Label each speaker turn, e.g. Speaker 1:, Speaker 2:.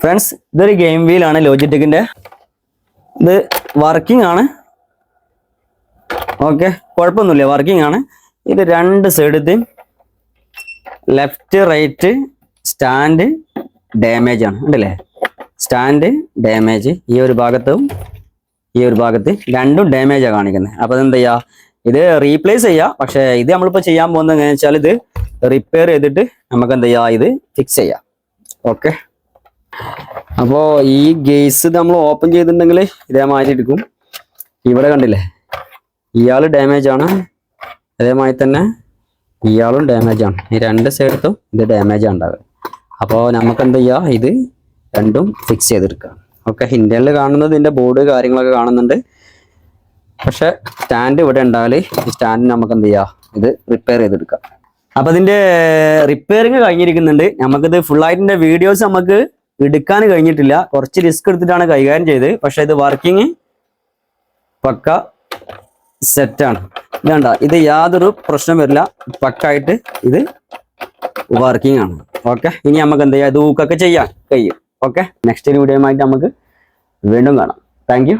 Speaker 1: Friends, ഇതൊരു game വീലാണ് ലോജിടെക്കിന്റെ. ഇത് working ആണ്. ഓക്കെ, കുഴപ്പമൊന്നുമില്ല, വർക്കിംഗ് ആണ്. ഇത് രണ്ട് സൈഡത്തെയും ലെഫ്റ്റ് റൈറ്റ് സ്റ്റാൻഡ് ഡാമേജ് ആണ്, ഉണ്ടല്ലേ? സ്റ്റാൻഡ് ഡാമേജ് ഈ ഒരു ഭാഗത്തും ഈ ഒരു ഭാഗത്ത് രണ്ടും ഡാമേജാണ് കാണിക്കുന്നത്. അപ്പോൾ അതെന്ത് ചെയ്യുക, ഇത് റീപ്ലേസ് ചെയ്യുക. പക്ഷേ ഇത് നമ്മളിപ്പോൾ ചെയ്യാൻ പോകുന്നത് എങ്ങനെയാണെന്ന് വെച്ചാൽ ഇത് റിപ്പയർ ചെയ്തിട്ട് നമുക്ക് എന്ത് ചെയ്യുക, ഇത് ഫിക്സ് ചെയ്യാം. ഓക്കെ, അപ്പോൾ ഈ ഗേസ് നമ്മൾ ഓപ്പൺ ചെയ്തിട്ടുണ്ടെങ്കിൽ ഇതേമാതിരി എടുക്കും. ഇവിടെ കണ്ടില്ലേ, ഇയാൾ ഡാമേജ് ആണ്, അതേമാതിരി തന്നെ ഇയാളും ഡാമേജ് ആണ്. ഈ രണ്ട് സൈഡത്തും ഇത് ഡാമേജ് ഉണ്ടാവുക. അപ്പോൾ നമുക്ക് എന്ത് ചെയ്യുക, ഇത് രണ്ടും ഫിക്സ് ചെയ്തെടുക്കുക. ഓക്കെ, ഇന്ത്യയിൽ കാണുന്നത് ഇതിൻ്റെ ബോർഡ് കാര്യങ്ങളൊക്കെ കാണുന്നുണ്ട്. പക്ഷെ സ്റ്റാൻഡ് ഇവിടെ ഉണ്ടായാൽ ഈ സ്റ്റാൻഡ് നമുക്ക് എന്ത് ചെയ്യുക, ഇത് റിപ്പയർ ചെയ്തെടുക്കാം. അപ്പോൾ ഇതിൻ്റെ റിപ്പയറിങ് കഴിഞ്ഞിരിക്കുന്നുണ്ട്. നമുക്കിത് ഫുള്ളായിട്ടിൻ്റെ വീഡിയോസ് നമുക്ക് എടുക്കാൻ കഴിഞ്ഞിട്ടില്ല. കുറച്ച് റിസ്ക് എടുത്തിട്ടാണ് കൈകാര്യം ചെയ്തത്. പക്ഷെ ഇത് വർക്കിംഗ് പക്ക സെറ്റാണ്. ഇതണ്ട, ഇത് യാതൊരു പ്രശ്നം വരില്ല, പക്കായിട്ട് ഇത് വർക്കിംഗ് ആണ്. ഓക്കെ, ഇനി നമുക്ക് എന്ത് ചെയ്യാം, ഇത് ഊക്കൊക്കെ ചെയ്യാൻ കഴിയും. ഓക്കെ, നെക്സ്റ്റ് വീഡിയോയുമായിട്ട് നമുക്ക് വീണ്ടും കാണാം. Thank you.